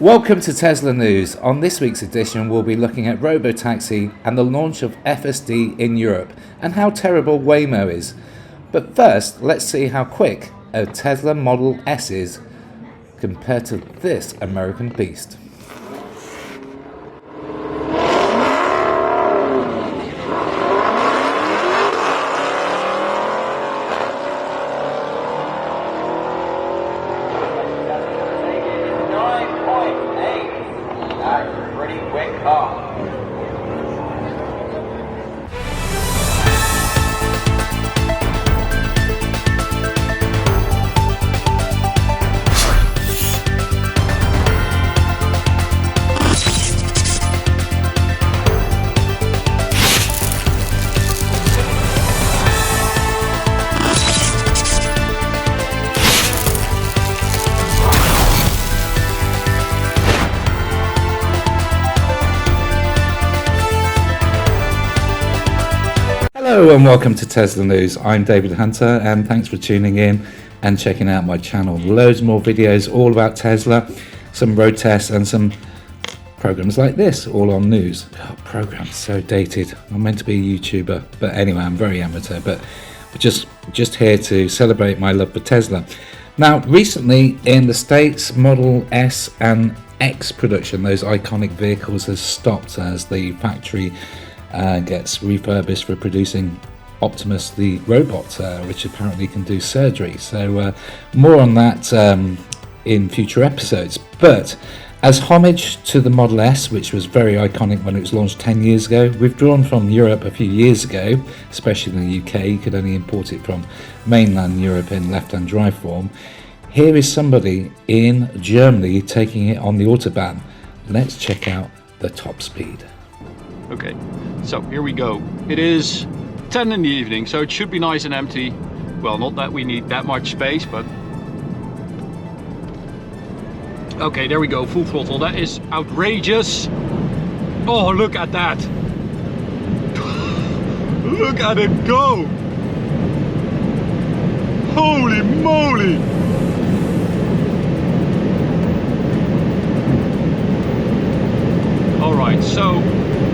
Welcome to Tesla News. On this week's edition, we'll be looking at Robotaxi and the launch of FSD in Europe and how terrible Waymo is. But first, let's see how quick a Tesla Model S is compared to this American beast. Hello and welcome to Tesla News. I'm David Hunter and thanks for tuning in and checking out my channel. Loads more videos all about Tesla, some road tests and some programs like this, all on news. Oh, programs so dated. I'm meant to be a YouTuber, but anyway, I'm very amateur, but just here to celebrate my love for Tesla. Now, recently in the States, Model S and X production, those iconic vehicles, has stopped as the factory gets refurbished for producing Optimus the robot, which apparently can do surgery. So more on that in future episodes. But as homage to the Model S, which was very iconic when it was launched 10 years ago, withdrawn from Europe a few years ago, especially in the UK. You could only import it from mainland Europe in left-hand drive form. Here is somebody in Germany taking it on the Autobahn. Let's check out the top speed. Okay, so here we go. It is 10 in the evening, so it should be nice and empty. Well, not that we need that much space, but... Okay, there we go, full throttle. That is outrageous. Oh, look at that. Look at it go. Holy moly. All right, so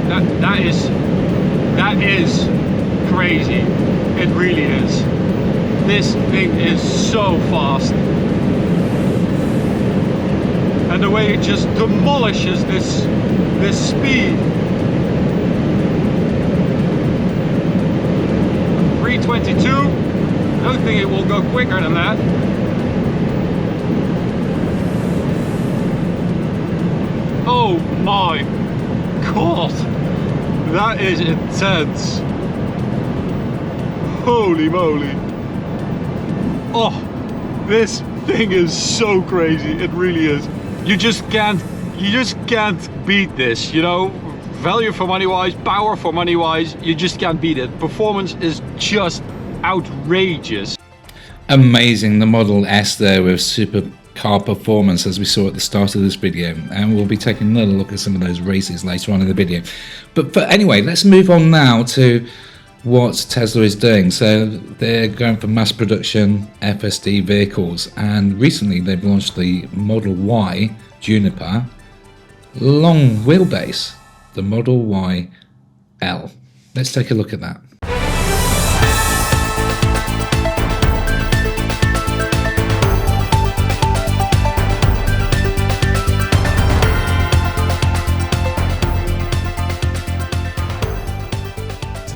that is crazy. It really is. This thing is so fast, and the way it just demolishes this speed. 322. I don't think it will go quicker than that. Oh my God, that is intense. Holy moly. Oh, this thing is so crazy. It really is. You just can't beat this, you know. Value for money wise, power for money wise, you just can't beat it. Performance is just outrageous. Amazing, the Model S there with supercar performance, as we saw at the start of this video, and we'll be taking another look at some of those races later on in the video. But anyway, let's move on now to what Tesla is doing. So they're going for mass production FSD vehicles, and recently they've launched the Model Y Juniper long wheelbase, the Model Y L. Let's take a look at that.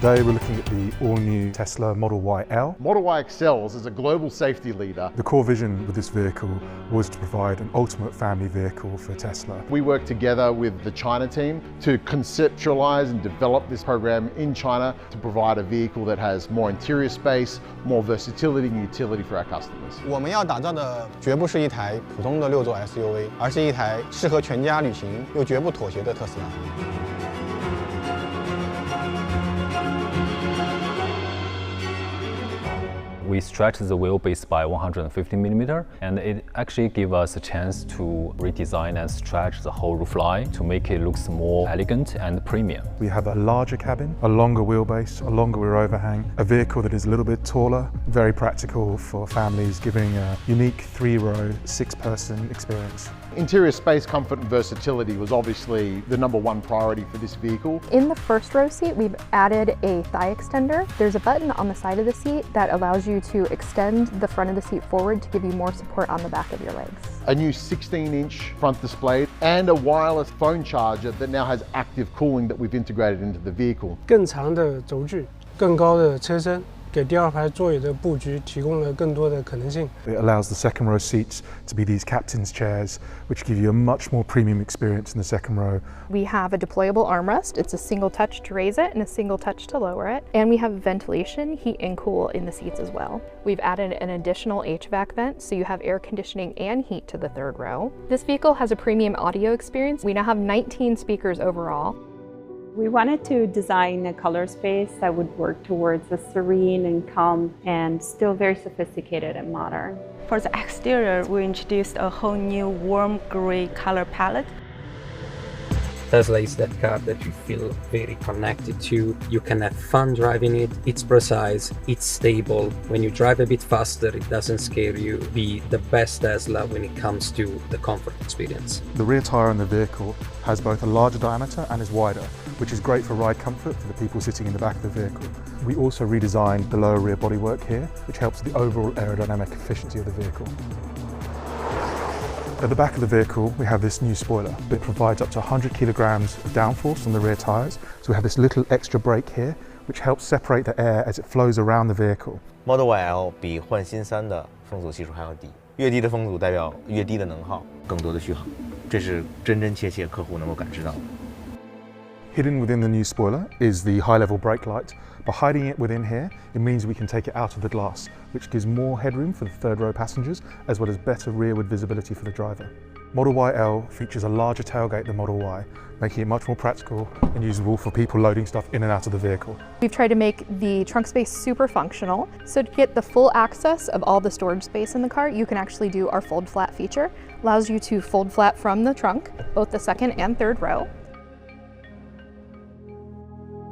Today we're looking at the all-new Tesla Model Y L. Model Y excels as a global safety leader. The core vision with this vehicle was to provide an ultimate family vehicle for Tesla. We worked together with the China team to conceptualize and develop this program in China to provide a vehicle that has more interior space, more versatility and utility for our customers. 我们要打造的绝不是一台普通的6座 SUV， 而是一台适合全家旅行又绝不妥协的特斯拉。 We stretched the wheelbase by 150mm, and it actually gave us a chance to redesign and stretch the whole roofline to make it look more elegant and premium. We have a larger cabin, a longer wheelbase, a longer rear overhang, a vehicle that is a little bit taller, very practical for families, giving a unique 3-row, 6-person experience. Interior space, comfort and versatility was obviously the #1 priority for this vehicle. In the first row seat, we've added a thigh extender. There's a button on the side of the seat that allows you to extend the front of the seat forward to give you more support on the back of your legs. A new 16-inch front display and a wireless phone charger that now has active cooling that we've integrated into the vehicle. 更长的轴距，更高的车身，给第二排座椅的布局提供了更多的可能性。It allows the second row seats to be these captain's chairs, which give you a much more premium experience in the second row. We have a deployable armrest. It's a single touch to raise it and a single touch to lower it. And we have ventilation, heat and cool in the seats as well. We've added an additional HVAC vent, so you have air conditioning and heat to the third row. This vehicle has a premium audio experience. We now have 19 speakers overall. We wanted to design a color space that would work towards a serene and calm and still very sophisticated and modern. For the exterior, we introduced a whole new warm gray color palette. Tesla is that car that you feel very connected to. You can have fun driving it. It's precise, it's stable. When you drive a bit faster, it doesn't scare you. Be the best Tesla when it comes to the comfort experience. The rear tyre in the vehicle has both a larger diameter and is wider, which is great for ride comfort for the people sitting in the back of the vehicle. We also redesigned the lower rear bodywork here, which helps the overall aerodynamic efficiency of the vehicle. At the back of the vehicle, we have this new spoiler. It provides up to 100 kilograms of downforce on the rear tyres. So we have this little extra brake here, which helps separate the air as it flows around the vehicle. Model Y L 比换新3的风阻系数还要低，越低的风阻代表越低的能耗，更多的续航，这是真真切切客户能够感知到的。Hidden within the new spoiler is the high-level brake light. By hiding it within here, it means we can take it out of the glass, which gives more headroom for the third row passengers, as well as better rearward visibility for the driver. Model Y L features a larger tailgate than Model Y, making it much more practical and usable for people loading stuff in and out of the vehicle. We've tried to make the trunk space super functional. So to get the full access of all the storage space in the car, you can actually do our fold flat feature. Allows you to fold flat from the trunk, both the second and third row.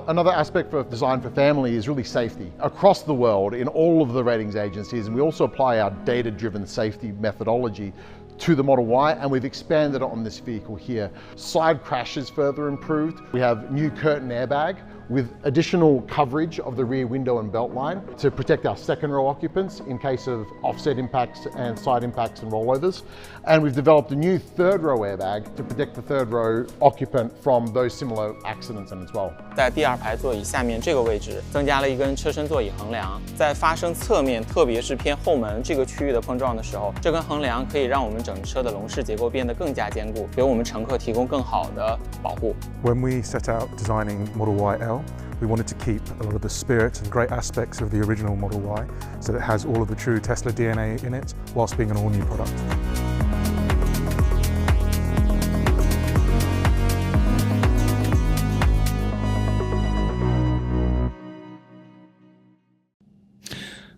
Another aspect for design for family is really safety. Across the world, in all of the ratings agencies, and we also apply our data-driven safety methodology to the Model Y, and we've expanded it on this vehicle here. Side crash is further improved. We have new curtain airbag with additional coverage of the rear window and belt line to protect our second row occupants in case of offset impacts and side impacts and rollovers. And we've developed a new third row airbag to protect the third row occupant from those similar accidents as well. 在第二排座椅下面这个位置增加了一根车身座椅横梁，在发生侧面，特别是偏后门这个区域的碰撞的时候，这根横梁可以让我们整车的笼式结构变得更加坚固，给我们乘客提供更好的保护。When we set out designing Model Y L, we wanted to keep a lot of the spirit and great aspects of the original Model Y, so that it has all of the true Tesla DNA in it, whilst being an all-new product.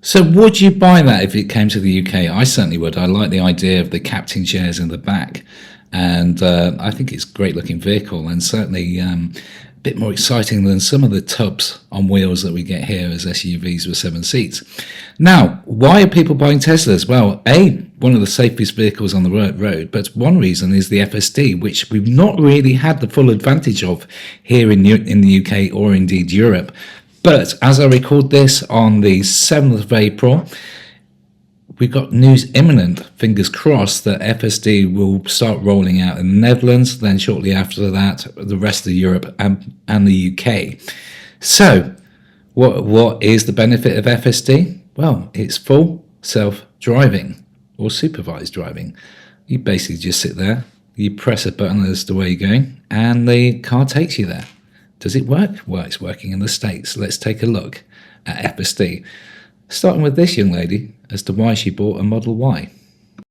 So would you buy that if it came to the UK? I certainly would. I like the idea of the captain chairs in the back, and I think it's a great looking vehicle, and certainly a bit more exciting than some of the tubs on wheels that we get here as SUVs with 7 seats. Now, why are people buying Teslas? Well, one of the safest vehicles on the road, but one reason is the FSD, which we've not really had the full advantage of here in the UK or indeed Europe. But as I record this on the 7th of April, we've got news imminent, fingers crossed, that FSD will start rolling out in the Netherlands, then shortly after that, the rest of Europe and the UK. So, what is the benefit of FSD? Well, it's full self-driving or supervised driving. You basically just sit there, you press a button as to where you're going, and the car takes you there. Does it work? Well, it's working in the States. Let's take a look at FSD. Starting with this young lady as to why she bought a Model Y.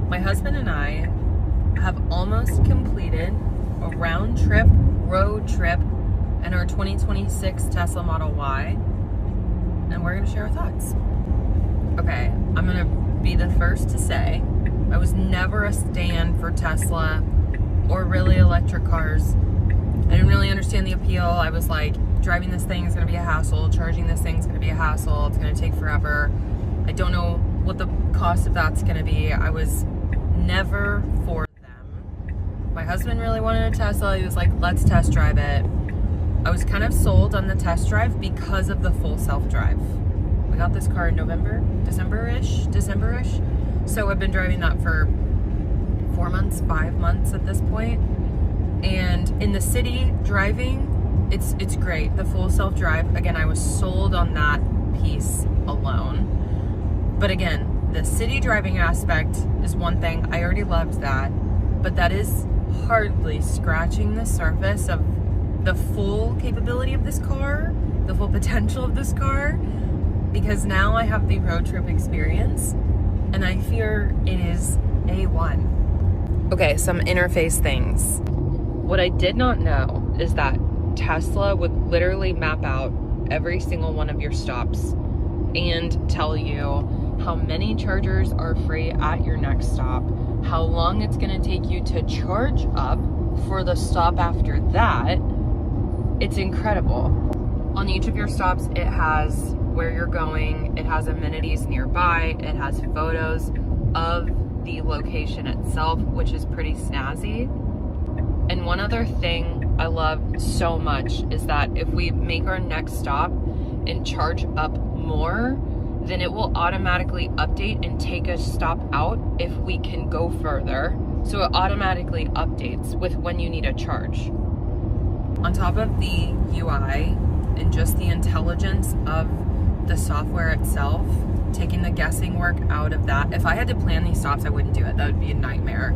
My husband and I have almost completed a round-trip, road trip, in our 2026 Tesla Model Y, and we're going to share our thoughts. Okay, I'm going to be the first to say I was never a stan for Tesla or really electric cars. I didn't really understand the appeal. I was like, driving this thing is going to be a hassle, charging this thing is going to be a hassle, it's going to take forever. I don't know what the cost of that's going to be. I was never for them. My husband really wanted a Tesla. He was like, let's test drive it. I was kind of sold on the test drive because of the full self-drive. We got this car in December-ish. So I've been driving that for 4 months, 5 months at this point. And in the city driving, it's great. The full self-drive, again, I was sold on that piece alone. But again, the city driving aspect is one thing. I already loved that. But that is hardly scratching the surface of the full capability of this car, the full potential of this car, because now I have the road trip experience and I fear it is A1. Okay, some interface things. What I did not know is that Tesla would literally map out every single one of your stops and tell you how many chargers are free at your next stop, how long it's gonna take you to charge up for the stop after that. It's incredible. On each of your stops, it has where you're going, it has amenities nearby, it has photos of the location itself, which is pretty snazzy. And one other thing I love so much is that if we make our next stop and charge up more, then it will automatically update and take a stop out if we can go further. So it automatically updates with when you need a charge. On top of the UI and just the intelligence of the software itself, taking the guessing work out of that. If I had to plan these stops, I wouldn't do it. That would be a nightmare.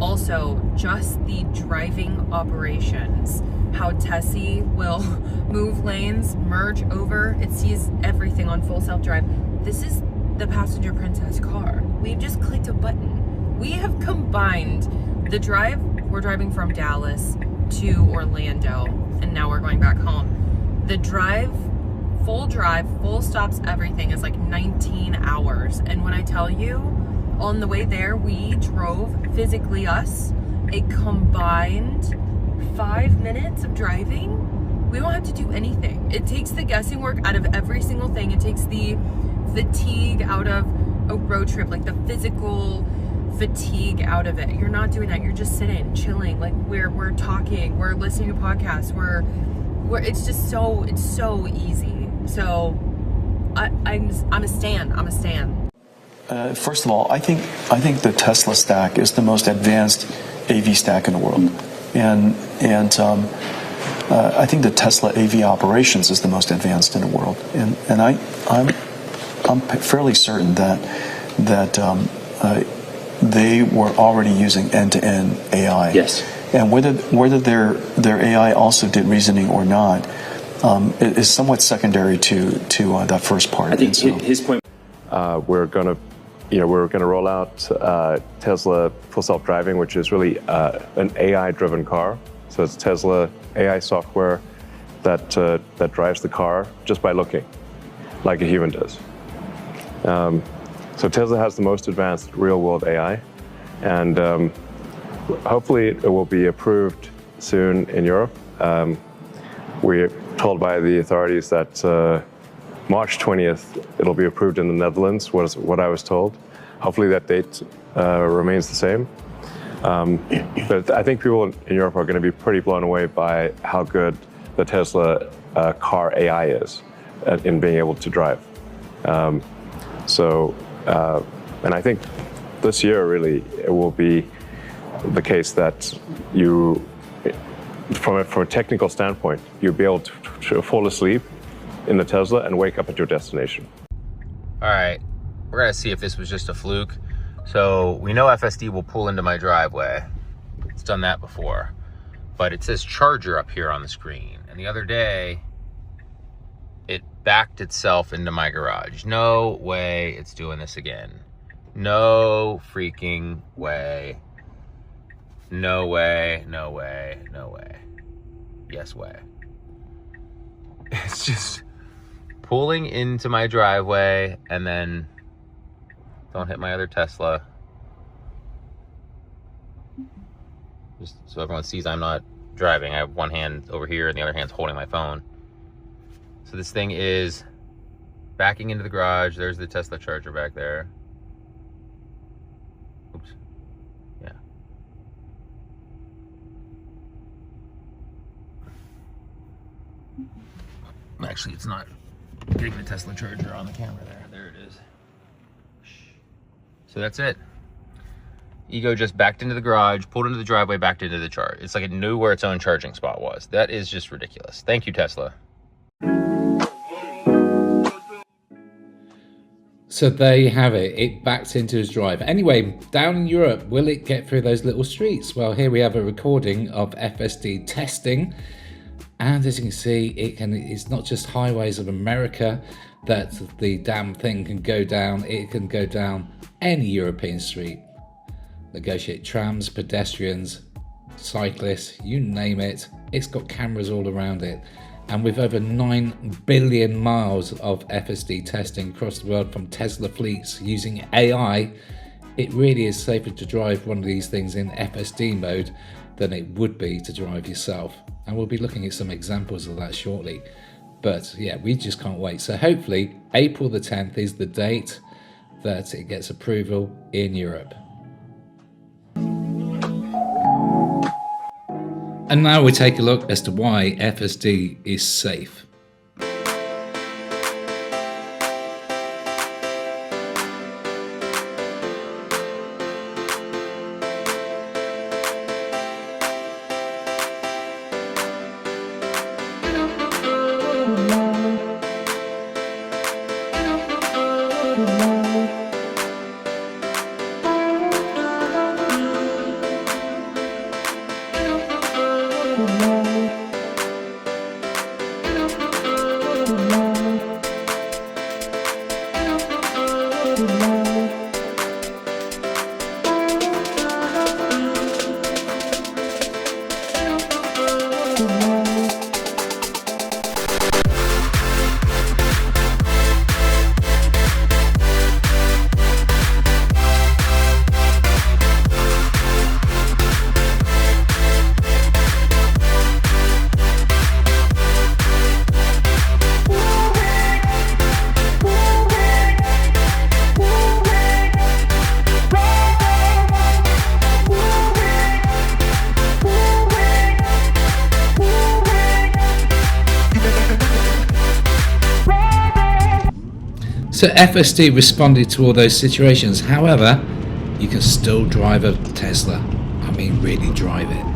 Also, just the driving operations, how Tessie will move lanes, merge over, it sees everything on full self-drive. This is the passenger princess car. We've just clicked a button. We have combined the drive, we're driving from Dallas to Orlando, and now we're going back home. The drive, full stops, everything is like 19 hours. And when I tell you, on the way there, we drove physically a combined 5 minutes of driving. We don't have to do anything. It takes the guessing work out of every single thing. It takes the fatigue out of a road trip, like the physical fatigue out of it. You're not doing that. You're just sitting, chilling. Like we're talking, we're listening to podcasts. We're it's just so easy. So I'm a stan. First of all, I think the Tesla stack is the most advanced AV stack in the world, and I think the Tesla AV operations is the most advanced in the world, and I'm fairly certain that they were already using end-to-end AI. Yes. And whether their AI also did reasoning or not is somewhat secondary to that first part. I think his point. We're going to roll out Tesla Full Self-Driving, which is really an AI-driven car. So it's Tesla AI software that drives the car just by looking, like a human does. So Tesla has the most advanced real-world AI, and hopefully it will be approved soon in Europe. We're told by the authorities that March 20th, it'll be approved in the Netherlands, was what I was told. Hopefully that date remains the same. But I think people in Europe are going to be pretty blown away by how good the Tesla car AI is in being able to drive. And I think this year really it will be the case that you, from a technical standpoint, you'll be able to fall asleep in the Tesla and wake up at your destination. All right, we're gonna see if this was just a fluke. So we know FSD will pull into my driveway. It's done that before, but it says charger up here on the screen. And the other day, it backed itself into my garage. No way it's doing this again. No freaking way. No way, no way, no way. Yes way. It's just pulling into my driveway and then don't hit my other Tesla. Just so everyone sees I'm not driving. I have one hand over here and the other hand's holding my phone. So this thing is backing into the garage. There's the Tesla charger back there. Oops. Yeah. Actually, it's not getting the Tesla charger on the camera there. There it is. So that's it. Ego just backed into the garage, pulled into the driveway, backed into the charge. It's like it knew where its own charging spot was. That is just ridiculous. Thank you, Tesla. So there you have it. It backed into his drive. Anyway, down in Europe, will it get through those little streets? Well, here we have a recording of FSD testing. And as you can see, it's not just highways of America that the damn thing can go down. It can go down any European street. Negotiate trams, pedestrians, cyclists, you name it. It's got cameras all around it. And with over 9 billion miles of FSD testing across the world from Tesla fleets using AI, it really is safer to drive one of these things in FSD mode than it would be to drive yourself. And we'll be looking at some examples of that shortly. But yeah, we just can't wait. So hopefully April the 10th is the date that it gets approval in Europe. And now we take a look as to why FSD is safe. So FSD responded to all those situations. However, you can still drive a Tesla. I mean, really drive it.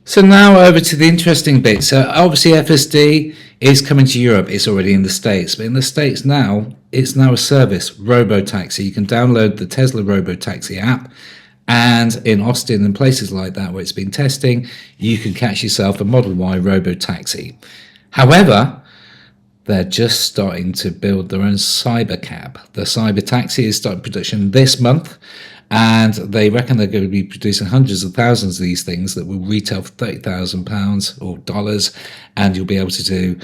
So now over to the interesting bit. So obviously FSD is coming to Europe. It's already in the States, but in the States now, it's now a service, Robotaxi. You can download the Tesla Robotaxi app, and in Austin and places like that where it's been testing, you can catch yourself a Model Y Robotaxi. However, they're just starting to build their own Cybercab. The Cybertaxi is starting production this month, And they reckon they're going to be producing hundreds of thousands of these things that will retail for £30,000 or dollars, and you'll be able to do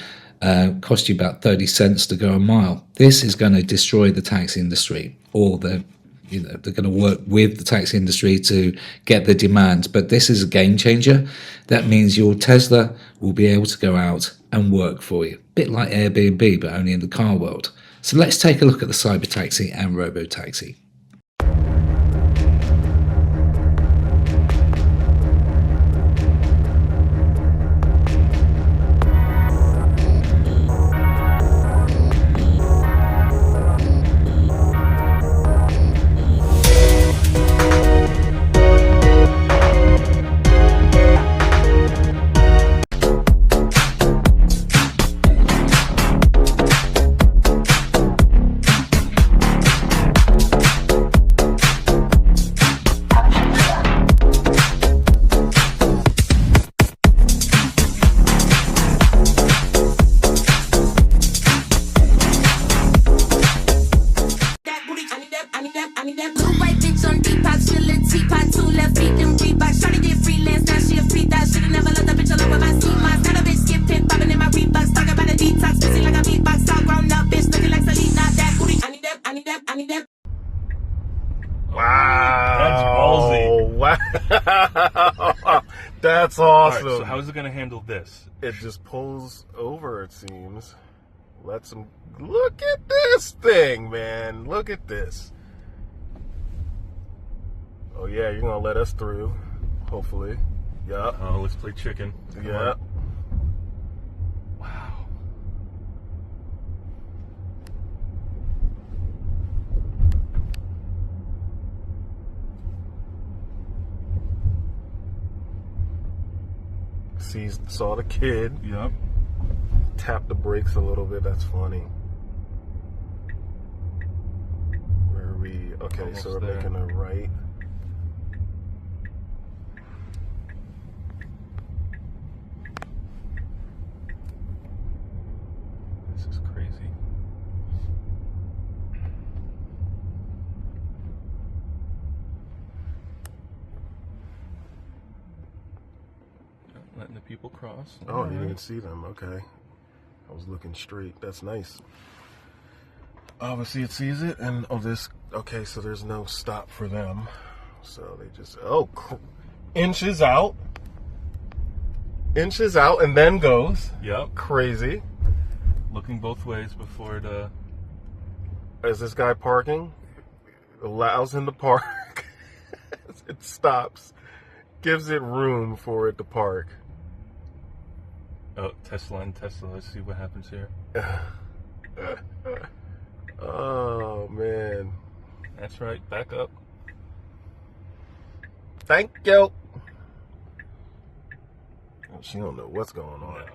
cost you about 30 cents to go a mile. This is going to destroy the taxi industry, or they're going to work with the taxi industry to get the demand. But this is a game changer. That means your Tesla will be able to go out and work for you. A bit like Airbnb, but only in the car world. So let's take a look at the Cybertaxi and Robotaxi. That's awesome. Right, so how is it going to handle this? It just pulls over, it seems. Lets them... Look at this thing, man. Look at this. Oh, yeah, you're going to let us through. Hopefully. Yup. Oh, let's play chicken. Yep. Wow. Saw the kid. Yep. Tapped the brakes a little bit. That's funny. Where are we? Okay, Almost so we're there. making a right. This is crazy. Letting the people cross. Oh, you didn't see them. Okay. I was looking straight. That's nice. Obviously it sees it, and okay, so there's no stop for them. So they just, inches out, and then goes. Yep. Crazy. Looking both ways before it, Is this guy parking? Allows him to park. It stops. Gives it room for it to park. Oh, Tesla and Tesla. Let's see what happens here. Oh, man. That's right. Back up. Thank you. Oh, she don't know what's going on. No.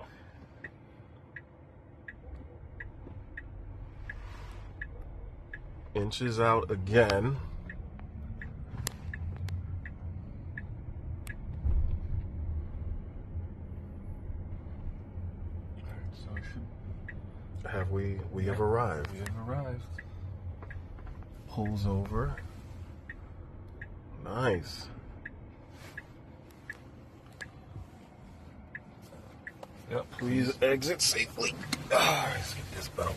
Inches out again. So we should... Have we have arrived. We have arrived. Pulls over. Nice. Yep. Please exit safely. Let's get this belt.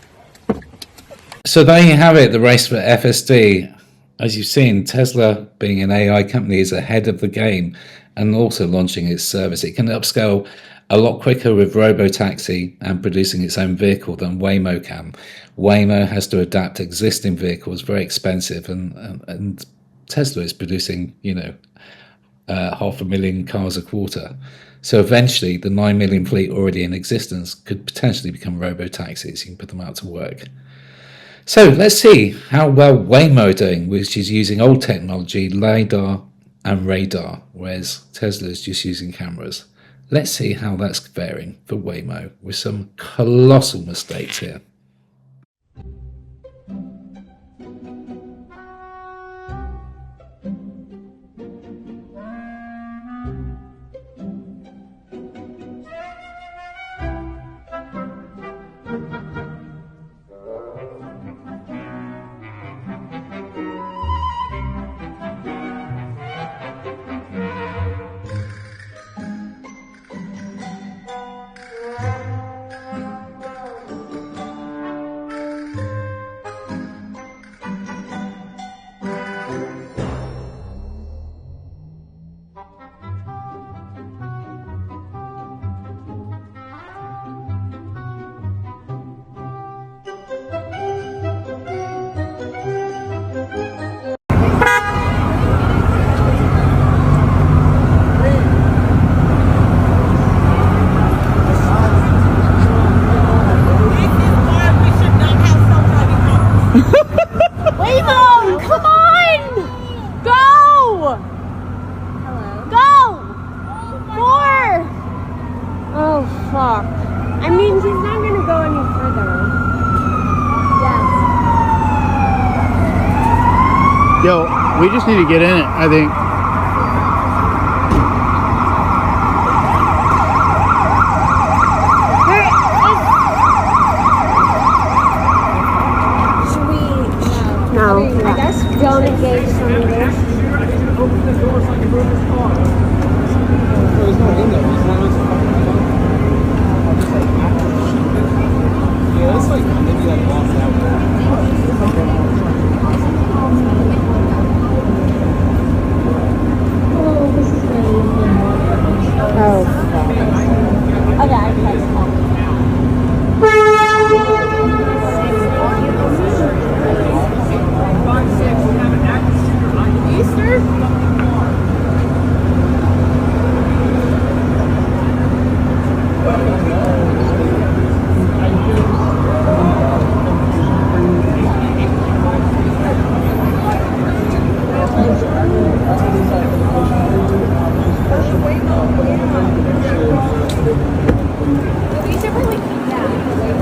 So there you have it, the race for FSD. As you've seen, Tesla, being an AI company, is ahead of the game and also launching its service. It can upscale a lot quicker with Robotaxi and producing its own vehicle than Waymo can. Waymo has to adapt existing vehicles, very expensive, and Tesla is producing, 500,000 cars a quarter. So eventually, the 9 million fleet already in existence could potentially become Robotaxis. You can put them out to work. So let's see how well Waymo are doing, which is using old technology, LiDAR and radar, whereas Tesla is just using cameras. Let's see how that's faring for Waymo with some colossal mistakes here. Yo, we just need to get in it, I think. Should we? No. I guess don't engage some of this. Open the door so I can move this car. There's no window. Yeah, that's like maybe like lost out.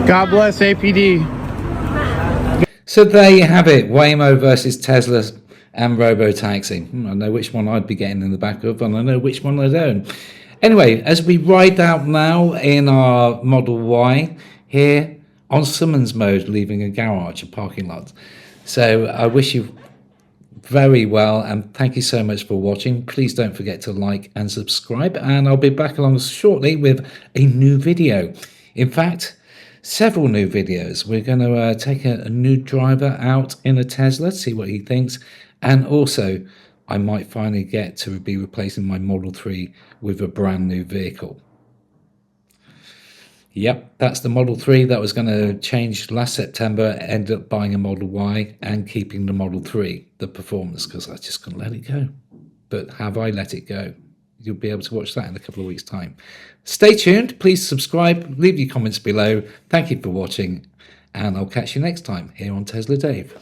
God bless APD. So there you have it, Waymo versus Tesla and Robotaxi. I know which one I'd be getting in the back of, and I know which one I don't. Anyway, as we ride out now in our Model Y here on summons mode, leaving a garage, a parking lot. So I wish you very well, and thank you so much for watching. Please don't forget to like and subscribe, and I'll be back along shortly with a new video. In fact, several new videos. We're going to take a new driver out in a Tesla, see what he thinks, and also I might finally get to be replacing my Model 3 with a brand new vehicle. Yep, that's the Model 3 that was going to change last September. Ended up buying a Model Y and keeping the Model 3, the performance, because I just couldn't let it go. But have I let it go? You'll be able to watch that in a couple of weeks' time. Stay tuned. Please subscribe. Leave your comments below. Thank you for watching. And I'll catch you next time here on Tesla Dave.